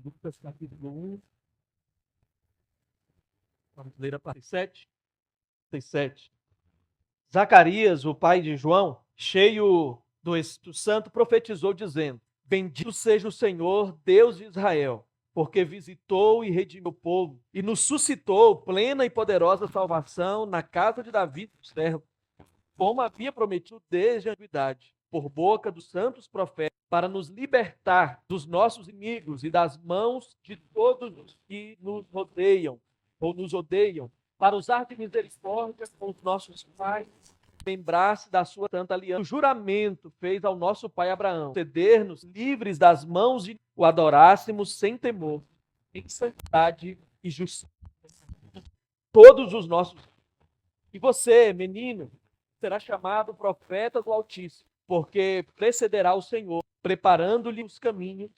Lucas capítulo 1. Vamos ler a parte 7. Zacarias, o pai de João, cheio do Espírito Santo, profetizou dizendo: Bendito seja o Senhor, Deus de Israel, porque visitou e redimiu o povo e nos suscitou plena e poderosa salvação na casa de Davi, seu servo, como havia prometido desde a antiguidade, por boca dos santos profetas, para nos libertar dos nossos inimigos e das mãos de todos os que nos rodeiam ou nos odeiam, para usar de misericórdia com os nossos pais, lembrar-se da sua santa aliança. O juramento fez ao nosso pai Abraão, ceder-nos livres das mãos de o adorássemos sem temor, em santidade e justiça. Todos os nossos. E você, menino, será chamado profeta do Altíssimo, porque precederá o Senhor, preparando-lhe os caminhos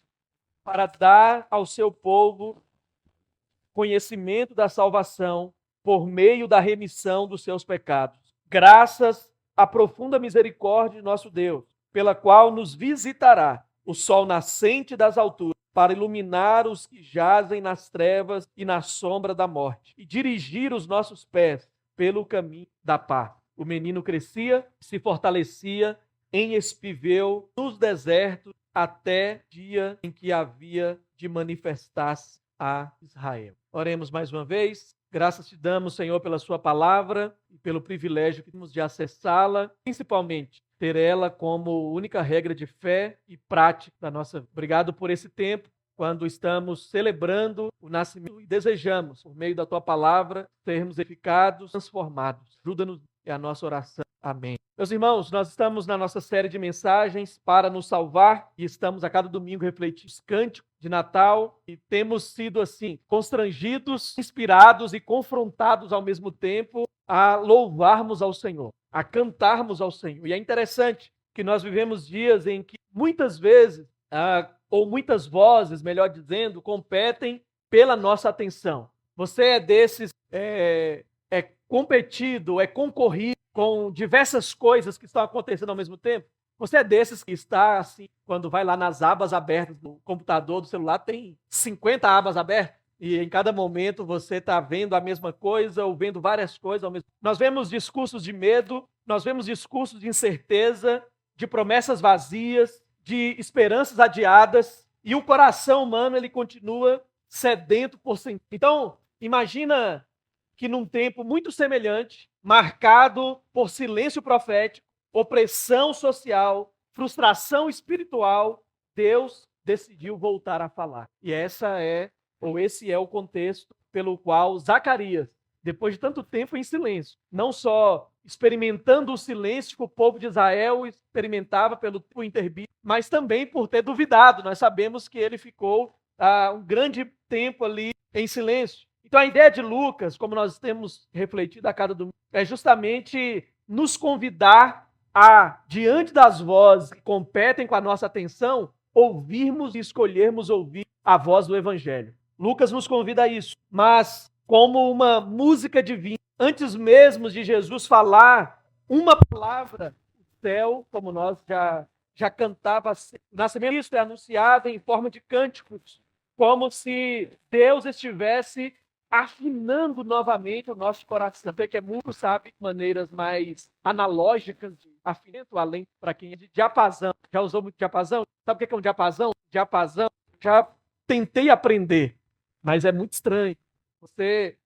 para dar ao seu povo conhecimento da salvação por meio da remissão dos seus pecados. Graças à profunda misericórdia de nosso Deus, pela qual nos visitará o sol nascente das alturas, para iluminar os que jazem nas trevas e na sombra da morte, e dirigir os nossos pés pelo caminho da paz. O menino crescia, se fortalecia em Espiveu, nos desertos, até o dia em que havia de manifestar-se a Israel. Oremos mais uma vez. Graças te damos, Senhor, pela sua palavra e pelo privilégio que temos de acessá-la, principalmente ter ela como única regra de fé e prática da nossa vida. Obrigado por esse tempo, quando estamos celebrando o nascimento e desejamos, por meio da tua palavra, sermos edificados, transformados. Ajuda-nos, é a nossa oração. Amém. Meus irmãos, nós estamos na nossa série de mensagens para nos salvar e estamos a cada domingo refletindo os cânticos de Natal e temos sido assim constrangidos, inspirados e confrontados ao mesmo tempo a louvarmos ao Senhor, a cantarmos ao Senhor. E é interessante que nós vivemos dias em que muitas vezes, ou muitas vozes, melhor dizendo, competem pela nossa atenção. Você é desses competido, é concorrido com diversas coisas que estão acontecendo ao mesmo tempo? Você é desses que está assim, quando vai lá nas abas abertas do computador, do celular, tem 50 abas abertas e em cada momento você está vendo a mesma coisa ou vendo várias coisas ao mesmo tempo. Nós vemos discursos de medo, nós vemos discursos de incerteza, de promessas vazias, de esperanças adiadas e o coração humano ele continua sedento por sentir. Então, imagina que num tempo muito semelhante, marcado por silêncio profético, opressão social, frustração espiritual, Deus decidiu voltar a falar. E esse é o contexto pelo qual Zacarias, depois de tanto tempo em silêncio, não só experimentando o silêncio que o povo de Israel experimentava pelo tempo interbido, mas também por ter duvidado. Nós sabemos que ele ficou um grande tempo ali em silêncio. Então, a ideia de Lucas, como nós temos refletido a cada domingo, é justamente nos convidar a, diante das vozes que competem com a nossa atenção, ouvirmos e escolhermos ouvir a voz do Evangelho. Lucas nos convida a isso, mas como uma música divina. Antes mesmo de Jesus falar uma palavra, o céu, como nós já cantava, o nascimento de Cristo é anunciado em forma de cânticos, como se Deus estivesse afinando novamente o nosso coração. Até que é muito, sabe, maneiras mais analógicas de afinamento, além para quem é de diapasão. Já usou muito diapasão? Sabe o que é um diapasão? Diapasão, já tentei aprender, mas é muito estranho. Você,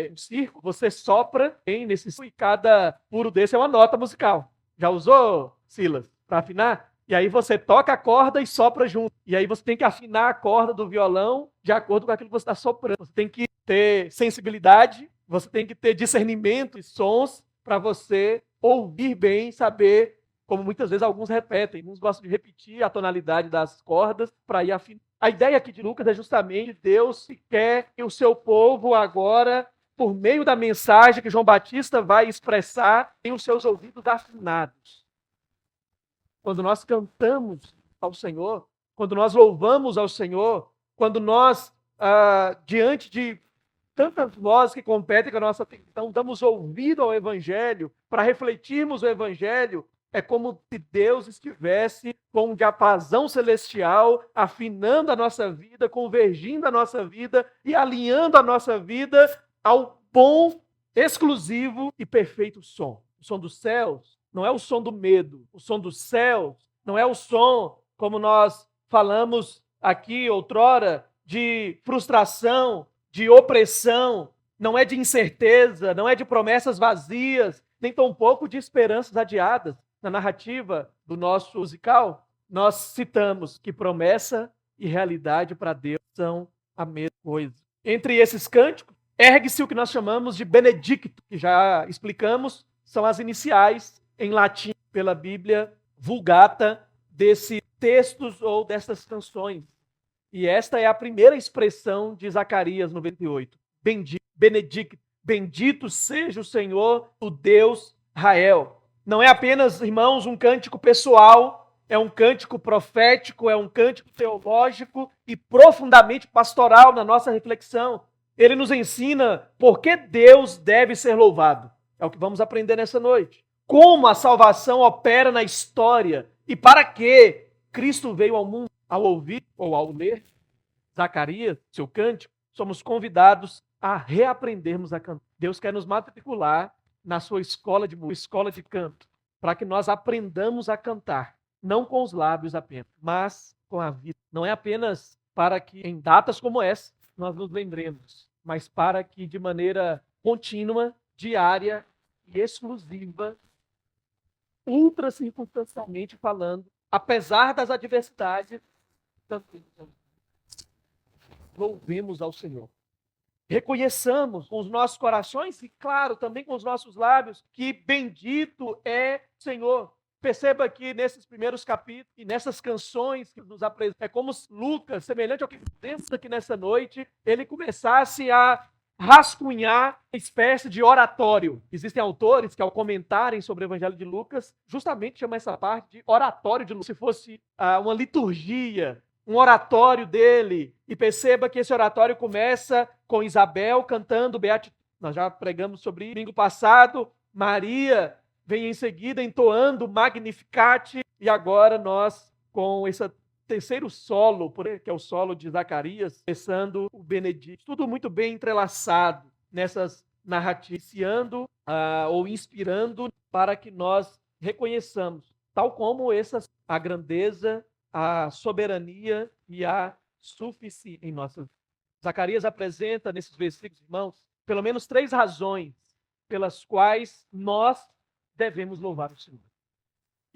no circo, você sopra nesse circo e cada puro desse é uma nota musical. Já usou, Silas, para afinar? E aí você toca a corda e sopra junto. E aí você tem que afinar a corda do violão de acordo com aquilo que você está soprando. Você tem que ter sensibilidade, você tem que ter discernimento e sons para você ouvir bem, saber, como muitas vezes alguns repetem. Uns gostam de repetir a tonalidade das cordas para ir afinando. A ideia aqui de Lucas é justamente Deus que quer que o seu povo agora, por meio da mensagem que João Batista vai expressar, tenha os seus ouvidos afinados. Quando nós cantamos ao Senhor, quando nós louvamos ao Senhor, quando nós, diante de tantas vozes que competem com a nossa atenção, damos ouvido ao Evangelho, para refletirmos o Evangelho, é como se Deus estivesse com um diapasão celestial, afinando a nossa vida, convergindo a nossa vida e alinhando a nossa vida ao bom, exclusivo e perfeito som. O som dos céus não é o som do medo. O som dos céus não é o som, como nós falamos aqui outrora, de frustração, de opressão, não é de incerteza, não é de promessas vazias, nem tampouco de esperanças adiadas. Na narrativa do nosso musical, nós citamos que promessa e realidade para Deus são a mesma coisa. Entre esses cânticos, ergue-se o que nós chamamos de Benedictus, que já explicamos, são as iniciais em latim pela Bíblia Vulgata desses textos ou dessas canções. E esta é a primeira expressão de Zacarias 98. Benedictus, bendito seja o Senhor, o Deus Israel. Não é apenas, irmãos, um cântico pessoal, é um cântico profético, é um cântico teológico e profundamente pastoral na nossa reflexão. Ele nos ensina por que Deus deve ser louvado. É o que vamos aprender nessa noite. Como a salvação opera na história e para que Cristo veio ao mundo. Ao ouvir ou ao ler Zacarias, seu cântico, somos convidados a reaprendermos a cantar. Deus quer nos matricular na sua escola de música, escola de canto, para que nós aprendamos a cantar, não com os lábios apenas, mas com a vida. Não é apenas para que em datas como essa nós nos lembremos, mas para que de maneira contínua, diária e exclusiva, ultra circunstancialmente falando, apesar das adversidades, louvemos ao Senhor. Reconheçamos com os nossos corações e, claro, também com os nossos lábios, que bendito é o Senhor. Perceba que nesses primeiros capítulos e nessas canções que nos apresentam, é como se Lucas, semelhante ao que pensa aqui nessa noite, ele começasse a rascunhar uma espécie de oratório. Existem autores que, ao comentarem sobre o Evangelho de Lucas, justamente chamam essa parte de oratório de Lucas, se fosse uma liturgia, um oratório dele. E perceba que esse oratório começa com Isabel cantando Beatitude. Nós já pregamos sobre isso domingo passado. Maria vem em seguida entoando Magnificat. E agora nós, com esse terceiro solo, que é o solo de Zacarias, começando o Benedictus. Tudo muito bem entrelaçado nessas narrativas, iniciando ou inspirando para que nós reconheçamos, tal como a grandeza, a soberania e a suficiência em nossas vidas. Zacarias apresenta nesses versículos, irmãos, pelo menos 3 razões pelas quais nós devemos louvar o Senhor.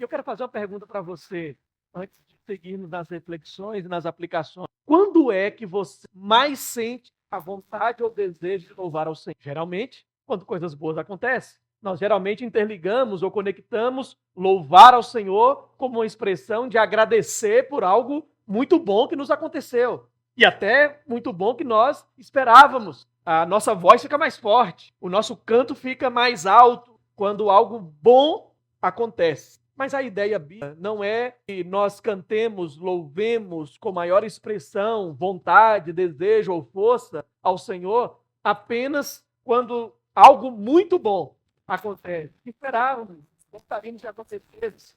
E eu quero fazer uma pergunta para você, antes de seguirmos nas reflexões e nas aplicações. Quando é que você mais sente a vontade ou o desejo de louvar ao Senhor? Geralmente, quando coisas boas acontecem. Nós geralmente interligamos ou conectamos louvar ao Senhor como uma expressão de agradecer por algo muito bom que nos aconteceu. E até muito bom que nós esperávamos. A nossa voz fica mais forte, o nosso canto fica mais alto quando algo bom acontece. Mas a ideia bíblica não é que nós cantemos, louvemos com maior expressão, vontade, desejo ou força ao Senhor apenas quando algo muito bom acontece. Esperávamos, gostaríamos que acontecesse,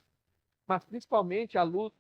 mas principalmente a luta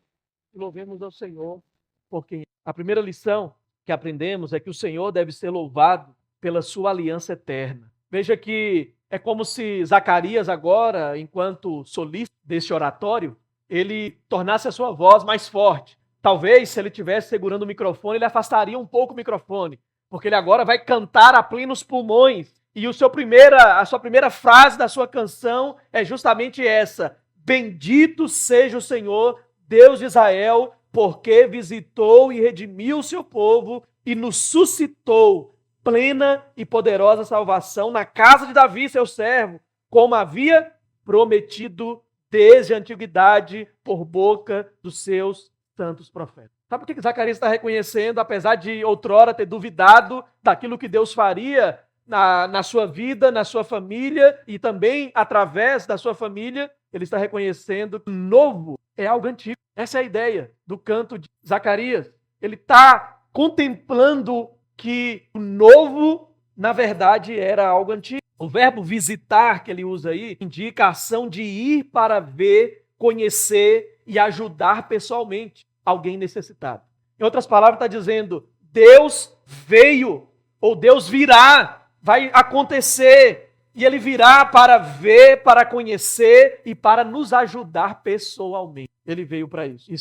que louvemos ao Senhor, porque a primeira lição que aprendemos é que o Senhor deve ser louvado pela sua aliança eterna. Veja que é como se Zacarias agora, enquanto solista desse oratório, ele tornasse a sua voz mais forte. Talvez, se ele estivesse segurando o microfone, ele afastaria um pouco o microfone, porque ele agora vai cantar a plenos pulmões. E a sua primeira frase da sua canção é justamente essa: bendito seja o Senhor, Deus de Israel, porque visitou e redimiu o seu povo e nos suscitou plena e poderosa salvação na casa de Davi, seu servo, como havia prometido desde a antiguidade por boca dos seus santos profetas. Sabe por que Zacarias está reconhecendo, apesar de outrora ter duvidado daquilo que Deus faria na sua vida, na sua família e também através da sua família? Ele está reconhecendo que o novo é algo antigo. Essa é a ideia do canto de Zacarias. Ele está contemplando que o novo na verdade, era algo antigo. O verbo visitar que ele usa aí indica a ação de ir para ver, conhecer e ajudar pessoalmente alguém necessitado. Em outras palavras, está dizendo, Deus veio, ou Deus virá, vai acontecer, e ele virá para ver, para conhecer e para nos ajudar pessoalmente. Ele veio para isso.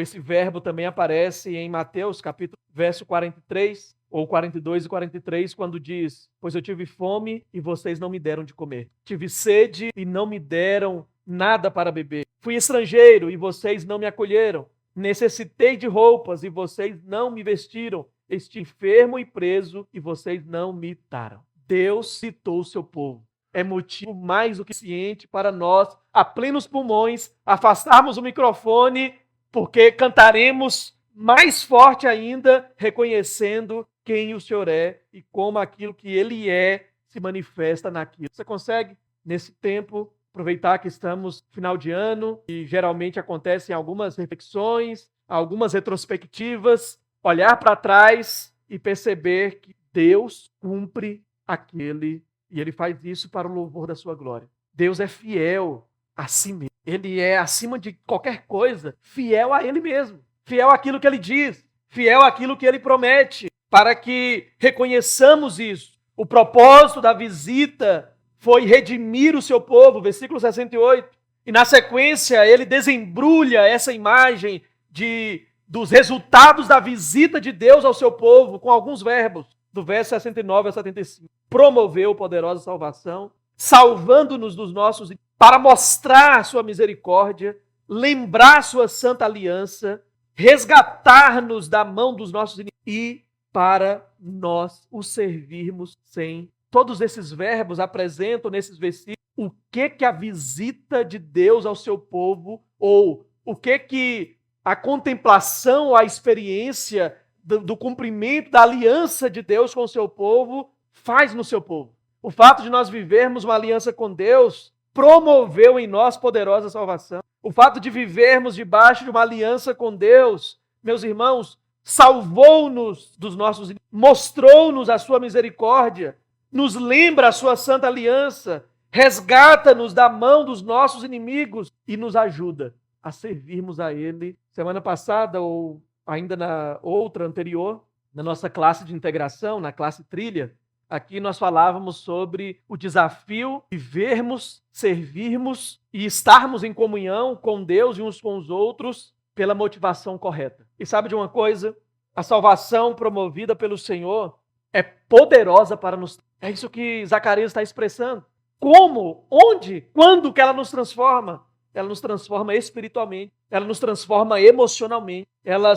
Esse verbo também aparece em Mateus, capítulo, verso 43, ou 42 e 43, quando diz, pois eu tive fome e vocês não me deram de comer. Tive sede e não me deram nada para beber. Fui estrangeiro e vocês não me acolheram. Necessitei de roupas e vocês não me vestiram. Estive enfermo e preso e vocês não me taram. Deus citou o seu povo. É motivo mais do que suficiente para nós, a plenos pulmões, afastarmos o microfone, porque cantaremos mais forte ainda, reconhecendo quem o Senhor é e como aquilo que Ele é se manifesta naquilo. Você consegue, nesse tempo, aproveitar que estamos no final de ano e geralmente acontecem algumas reflexões, algumas retrospectivas, olhar para trás e perceber que Deus cumpre aquele, e Ele faz isso para o louvor da sua glória. Deus é fiel a si mesmo. Ele é, acima de qualquer coisa, fiel a Ele mesmo. Fiel àquilo que Ele diz. Fiel àquilo que Ele promete. Para que reconheçamos isso. O propósito da visita foi redimir o seu povo, versículo 68. E na sequência, ele desembrulha essa imagem dos resultados da visita de Deus ao seu povo com alguns verbos, do verso 69 a 75. Promoveu poderosa salvação, salvando-nos dos nossos, para mostrar sua misericórdia, lembrar sua santa aliança, resgatar-nos da mão dos nossos inimigos e para nós o servirmos sem. Todos esses verbos apresentam nesses versículos o que a visita de Deus ao seu povo, ou o que a contemplação, a experiência do cumprimento da aliança de Deus com o seu povo faz no seu povo. O fato de nós vivermos uma aliança com Deus promoveu em nós poderosa salvação. O fato de vivermos debaixo de uma aliança com Deus, meus irmãos, salvou-nos dos nossos inimigos, mostrou-nos a sua misericórdia, nos lembra a sua santa aliança, resgata-nos da mão dos nossos inimigos e nos ajuda a servirmos a Ele. Semana passada, ou ainda na outra anterior, na nossa classe de integração, na classe trilha, aqui nós falávamos sobre o desafio de vivermos, servirmos e estarmos em comunhão com Deus e uns com os outros pela motivação correta. E sabe de uma coisa? A salvação promovida pelo Senhor é poderosa para nos... É isso que Zacarias está expressando. Como, onde, quando que ela nos transforma? Ela nos transforma espiritualmente, ela nos transforma emocionalmente, ela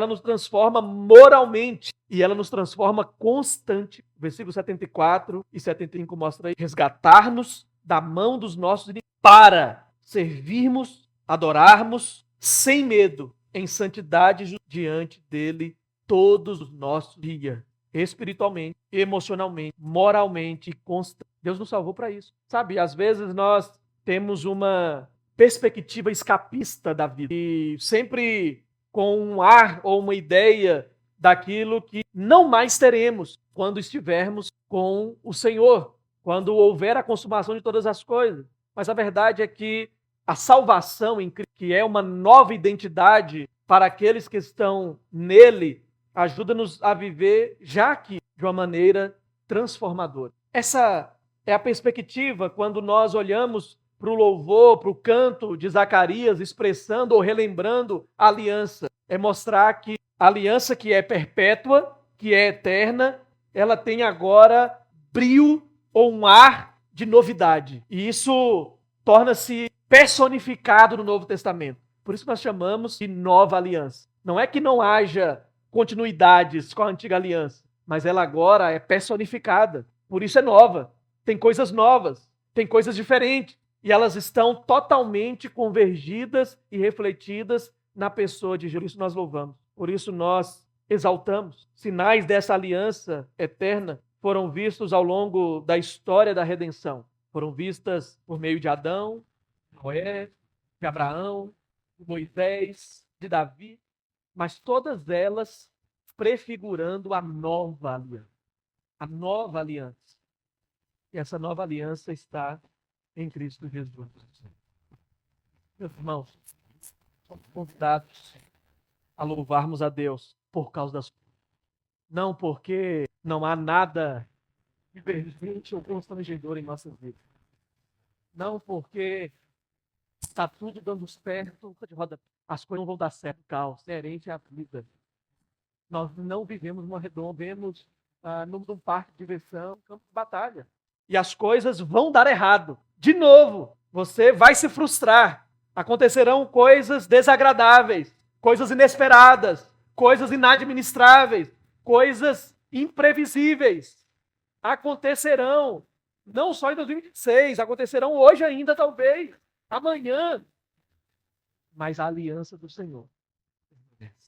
nos transforma moralmente e ela nos transforma constante. Versículo 74 e 75 mostra aí, resgatar-nos da mão dos nossos inimigos para servirmos, adorarmos sem medo, em santidade diante dele todos os nossos dias, espiritualmente, emocionalmente, moralmente e constante. Deus nos salvou para isso. Sabe, às vezes nós temos uma perspectiva escapista da vida e sempre com um ar ou uma ideia daquilo que não mais teremos quando estivermos com o Senhor, quando houver a consumação de todas as coisas. Mas a verdade é que a salvação em Cristo, que é uma nova identidade para aqueles que estão nele, ajuda-nos a viver já aqui de uma maneira transformadora. Essa é a perspectiva quando nós olhamos para o louvor, para o canto de Zacarias, expressando ou relembrando a aliança. É mostrar que a aliança que é perpétua, que é eterna, ela tem agora brio ou um ar de novidade. E isso torna-se personificado no Novo Testamento. Por isso nós chamamos de nova aliança. Não é que não haja continuidades com a antiga aliança, mas ela agora é personificada. Por isso é nova. Tem coisas novas, tem coisas diferentes. E elas estão totalmente convergidas e refletidas na pessoa de Jesus. Por isso nós louvamos. Por isso nós exaltamos. Sinais dessa aliança eterna foram vistos ao longo da história da redenção. Foram vistas por meio de Adão, Noé, de Abraão, de Moisés, de Davi, mas todas elas prefigurando a nova aliança. a nova aliança. E essa nova aliança está em Cristo Jesus. Meus irmãos, somos convidados a louvarmos a Deus por causa das coisas. Não porque não há nada divergente ou constrangedor em nossas vidas. Não porque está tudo dando certo, as coisas não vão dar certo, caos, inerente à vida. Nós não vivemos uma redonda, vivemos num parque de diversão, campo de batalha. E as coisas vão dar errado. De novo, você vai se frustrar. Acontecerão coisas desagradáveis, coisas inesperadas, coisas inadministráveis, coisas imprevisíveis. Acontecerão, não só em 2026, acontecerão hoje ainda, talvez, amanhã. Mas a aliança do Senhor.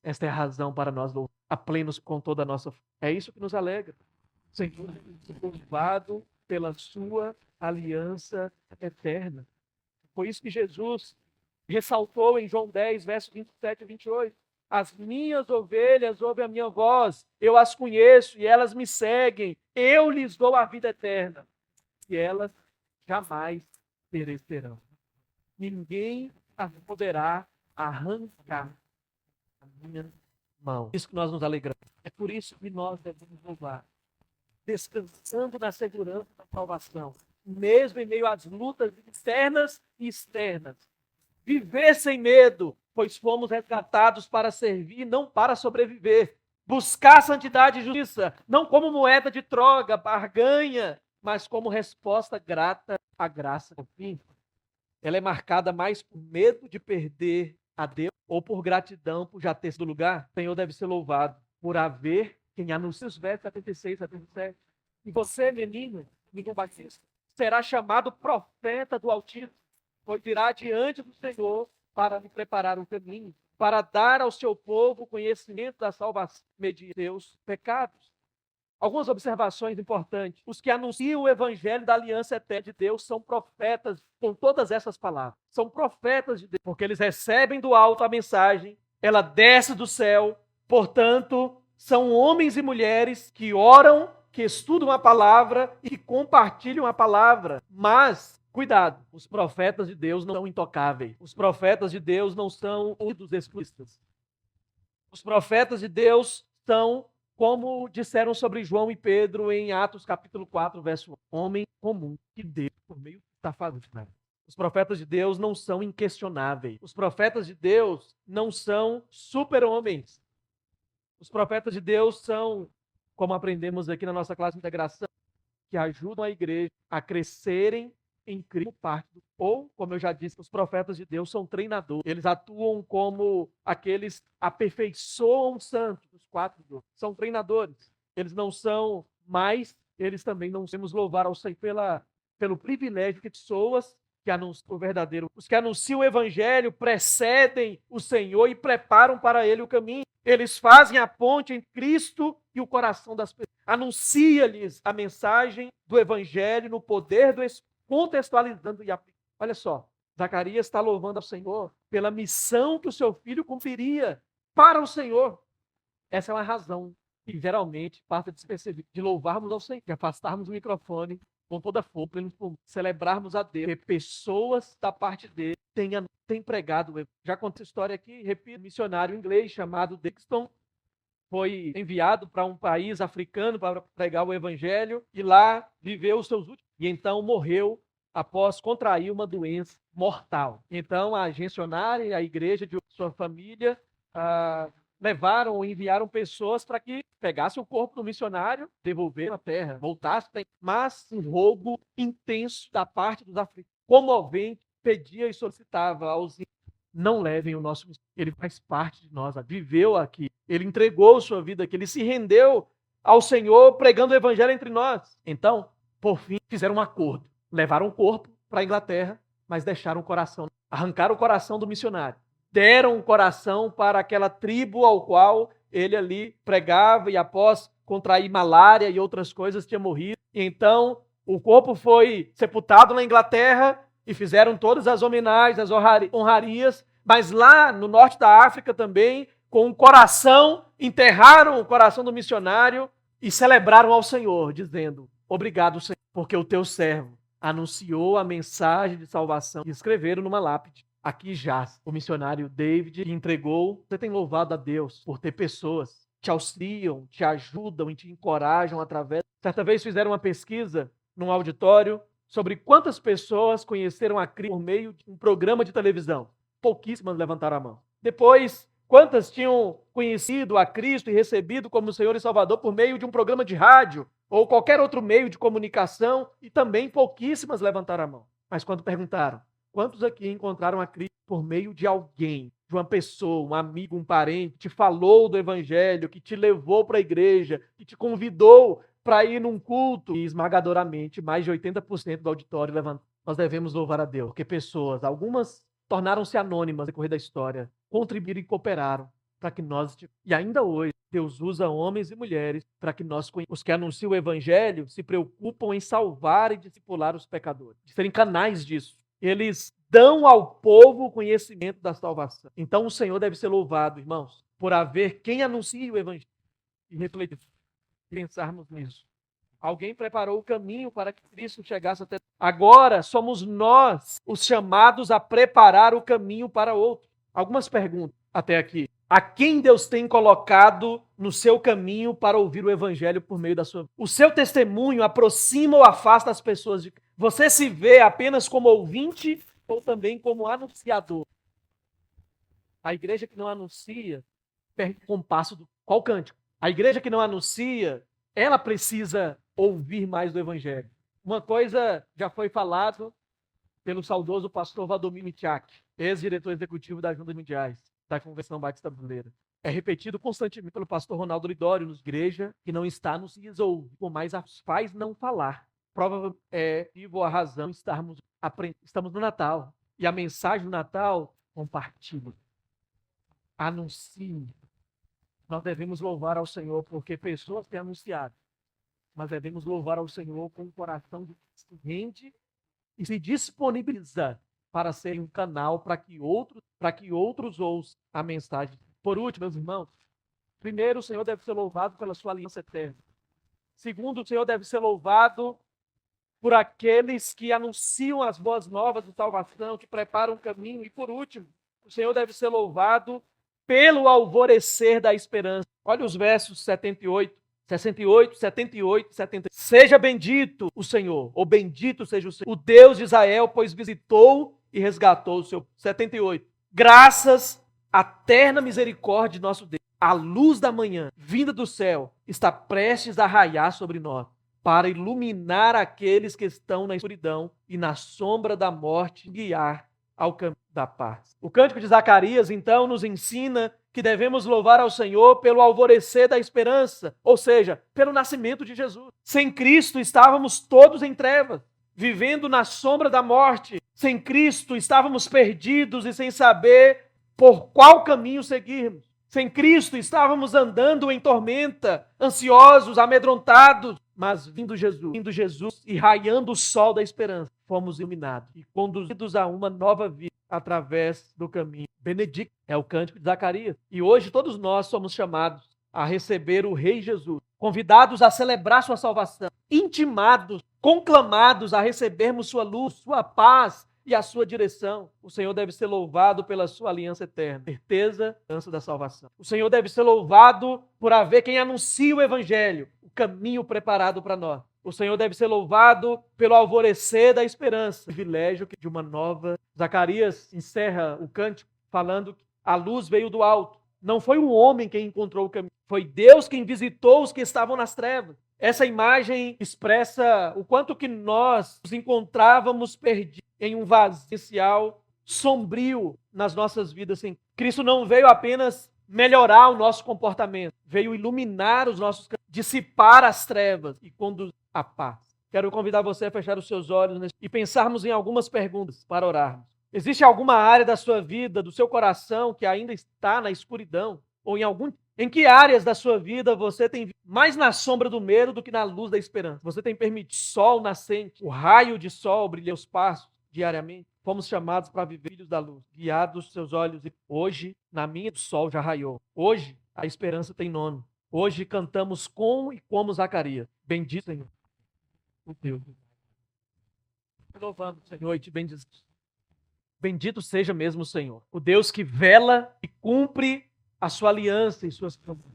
Esta é a razão para nós a plenos com toda a nossa. É isso que nos alegra. O Senhor é louvado pela sua aliança eterna. Foi isso que Jesus ressaltou em João 10, versos 27 e 28. As minhas ovelhas ouvem a minha voz, eu as conheço e elas me seguem. Eu lhes dou a vida eterna e elas jamais perecerão. Ninguém as poderá arrancar a minha mão. Isso que nós nos alegramos. É por isso que nós devemos louvar, descansando na segurança da salvação, mesmo em meio às lutas internas e externas. Viver sem medo, pois fomos resgatados para servir, não para sobreviver. Buscar santidade e justiça, não como moeda de troca, barganha, mas como resposta grata à graça do fim. Ela é marcada mais por medo de perder a Deus ou por gratidão por já ter sido lugar. O Senhor deve ser louvado por haver quem anuncia os versos 76, 77. E você, menino Batista, será chamado profeta do Altíssimo, pois irá diante do Senhor para lhe preparar um caminho, para dar ao seu povo conhecimento da salvação mediante seus pecados. Algumas observações importantes. Os que anunciam o evangelho da aliança eterna de Deus são profetas com todas essas palavras. São profetas de Deus, porque eles recebem do alto a mensagem, ela desce do céu, portanto, são homens e mulheres que oram, que estudam a palavra e que compartilham a palavra. Mas, cuidado, os profetas de Deus não são intocáveis. Os profetas de Deus não são dos excluídos. Os profetas de Deus são, como disseram sobre João e Pedro em Atos capítulo 4, verso 1, homem comum que Deus, por meio da fazendo. Os profetas de Deus não são inquestionáveis. Os profetas de Deus não são super-homens. Os profetas de Deus são, como aprendemos aqui na nossa classe de integração, que ajudam a igreja a crescerem em Cristo parte do... Ou, como eu já disse, os profetas de Deus são treinadores. Eles atuam como aqueles que aperfeiçoam os santos, os quatro dons. São treinadores. Eles não são mais, eles também não temos louvar ao Senhor pelo privilégio que pessoas que anunciam o verdadeiro. Os que anunciam o evangelho precedem o Senhor e preparam para ele o caminho. Eles fazem a ponte entre Cristo e o coração das pessoas. Anuncia-lhes a mensagem do evangelho no poder do Espírito, contextualizando e aplicando. Olha só, Zacarias está louvando ao Senhor pela missão que o seu filho cumpriria para o Senhor. Essa é uma razão que geralmente passa despercebida, de louvarmos ao Senhor, de afastarmos o microfone com toda a força, para celebrarmos a Deus, porque pessoas da parte dele têm pregado. Já contei a história aqui, repito, um missionário inglês chamado Dixon foi enviado para um país africano para pregar o evangelho e lá viveu os seus últimos. E então morreu após contrair uma doença mortal. Então a agencionária e a igreja de sua família levaram ou enviaram pessoas para que pegassem o corpo do missionário, devolveram a terra, voltassem. Mas um rogo intenso da parte dos africanos, comovente, pedia e solicitava aos não levem o nosso missionário. Ele faz parte de nós, viveu aqui. Ele entregou sua vida aqui, ele se rendeu ao Senhor pregando o evangelho entre nós. Então, por fim, fizeram um acordo. Levaram o corpo para a Inglaterra, mas deixaram o coração. Arrancaram o coração do missionário. Deram o coração para aquela tribo ao qual ele ali pregava e após contrair malária e outras coisas tinha morrido. E então, o corpo foi sepultado na Inglaterra e fizeram todas as homenagens, as honrarias, mas lá no norte da África também, com o coração, enterraram o coração do missionário e celebraram ao Senhor, dizendo: obrigado, Senhor, porque o teu servo anunciou a mensagem de salvação. E escreveram numa lápide: aqui jaz o missionário David, que entregou. Você tem louvado a Deus por ter pessoas que te auxiliam, te ajudam e te encorajam através. Certa vez fizeram uma pesquisa num auditório sobre quantas pessoas conheceram a Cristo por meio de um programa de televisão. Pouquíssimas levantaram a mão. Depois, quantas tinham conhecido a Cristo e recebido como Senhor e Salvador por meio de um programa de rádio ou qualquer outro meio de comunicação? E também pouquíssimas levantaram a mão. Mas quando perguntaram, quantos aqui encontraram a Cristo por meio de alguém, de uma pessoa, um amigo, um parente, que te falou do Evangelho, que te levou para a igreja, que te convidou para ir num culto? E esmagadoramente, mais de 80% do auditório levantou. Nós devemos louvar a Deus, porque pessoas, algumas tornaram-se anônimas no decorrer da história, contribuíram e cooperaram para que nós, e ainda hoje, Deus usa homens e mulheres para que nós, os que anunciam o Evangelho, se preocupam em salvar e discipular os pecadores, de serem canais disso. Eles dão ao povo o conhecimento da salvação. Então o Senhor deve ser louvado, irmãos, por haver quem anuncie o Evangelho. E refletir, pensarmos nisso. Alguém preparou o caminho para que Cristo chegasse até. Agora somos nós os chamados a preparar o caminho para outro. Algumas perguntas até aqui. A quem Deus tem colocado no seu caminho para ouvir o Evangelho por meio da sua vida? O seu testemunho aproxima ou afasta as pessoas de. Você se vê apenas como ouvinte ou também como anunciador? A igreja que não anuncia perde o compasso do. Qual cântico? A igreja que não anuncia, ela precisa ouvir mais do Evangelho. Uma coisa já foi falado pelo saudoso pastor Valdomiro Mitchak, ex-diretor executivo da Junta de Mundiais, da Convenção Batista Brasileira. É repetido constantemente pelo pastor Ronaldo Lidório, nos igreja que não está nos ouvir, por mais as faz não falar. Prova é vivo a razão estamos no Natal. E a mensagem do Natal, compartilhe, anuncie. Nós devemos louvar ao Senhor porque pessoas têm anunciado. Mas devemos louvar ao Senhor com um coração que se rende e se disponibiliza para ser um canal para que outros ouçam a mensagem. Por último, meus irmãos, primeiro, o Senhor deve ser louvado pela sua aliança eterna. Segundo, o Senhor deve ser louvado por aqueles que anunciam as boas novas de salvação, que preparam o caminho. E por último, o Senhor deve ser louvado pelo alvorecer da esperança. Olha os versos 68, 78, 70. Seja bendito o Senhor, ou bendito seja o Senhor, o Deus de Israel, pois visitou e resgatou o seu. 78. Graças à terna misericórdia de nosso Deus, a luz da manhã, vinda do céu, está prestes a raiar sobre nós, para iluminar aqueles que estão na escuridão e na sombra da morte, guiar ao caminho da paz. O cântico de Zacarias, então, nos ensina que devemos louvar ao Senhor pelo alvorecer da esperança, ou seja, pelo nascimento de Jesus. Sem Cristo estávamos todos em trevas, vivendo na sombra da morte. Sem Cristo estávamos perdidos e sem saber por qual caminho seguirmos. Sem Cristo estávamos andando em tormenta, ansiosos, amedrontados, mas vindo Jesus e raiando o sol da esperança, fomos iluminados e conduzidos a uma nova vida através do caminho. Benedicto é o cântico de Zacarias. E hoje todos nós somos chamados a receber o Rei Jesus, convidados a celebrar sua salvação, intimados, conclamados a recebermos sua luz, sua paz e a sua direção. O Senhor deve ser louvado pela sua aliança eterna, certeza, aliança da salvação. O Senhor deve ser louvado por haver quem anuncia o Evangelho, o caminho preparado para nós. O Senhor deve ser louvado pelo alvorecer da esperança, o privilégio de uma nova. Zacarias encerra o cântico falando que a luz veio do alto. Não foi um homem quem encontrou o caminho, foi Deus quem visitou os que estavam nas trevas. Essa imagem expressa o quanto que nós nos encontrávamos perdidos em um vazio social sombrio nas nossas vidas. Cristo não veio apenas melhorar o nosso comportamento, veio iluminar os nossos caminhos, dissipar as trevas e conduzir a paz. Quero convidar você a fechar os seus olhos e pensarmos em algumas perguntas para orarmos. Existe alguma área da sua vida, do seu coração, que ainda está na escuridão? Ou em que áreas da sua vida você tem vivido mais na sombra do medo do que na luz da esperança? Você tem permitido o sol nascente, o raio de sol brilhar os passos diariamente? Fomos chamados para viver filhos da luz, guiados seus olhos. E hoje, na minha, o sol já raiou. Hoje, a esperança tem nome. Hoje cantamos com e como Zacarias. Bendito, Senhor. O Deus. Louvando, Senhor, e te bendizemos. Bendito seja mesmo o Senhor, o Deus que vela e cumpre a sua aliança e suas promessas.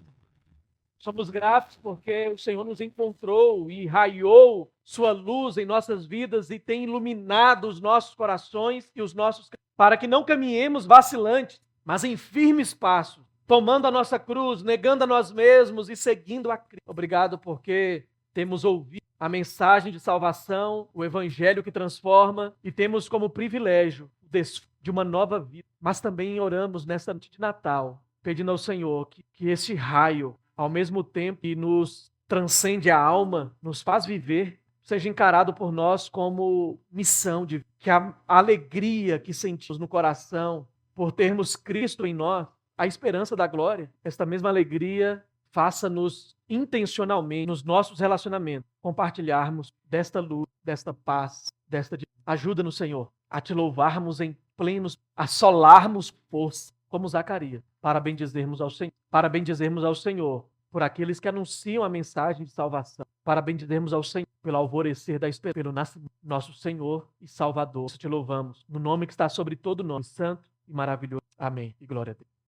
Somos gratos porque o Senhor nos encontrou e raiou sua luz em nossas vidas e tem iluminado os nossos corações e os nossos para que não caminhemos vacilantes, mas em firmes passos, tomando a nossa cruz, negando a nós mesmos e seguindo a Cristo. Obrigado porque temos ouvido a mensagem de salvação, o evangelho que transforma e temos como privilégio o desfrute de uma nova vida. Mas também oramos nesta noite de Natal, pedindo ao Senhor que esse raio, ao mesmo tempo que nos transcende a alma, nos faz viver, seja encarado por nós como missão, de que a alegria que sentimos no coração por termos Cristo em nós, a esperança da glória, esta mesma alegria faça-nos intencionalmente, nos nossos relacionamentos, compartilharmos desta luz, desta paz, ajuda-nos, Senhor, a te louvarmos em plenos, a solarmos força, como Zacarias, para bendizermos ao Senhor por aqueles que anunciam a mensagem de salvação, para bendizermos ao Senhor pelo alvorecer da esperança, pelo nascimento nosso Senhor e Salvador. Te louvamos, no nome que está sobre todo nome, santo e maravilhoso. Amém. E glória a Deus.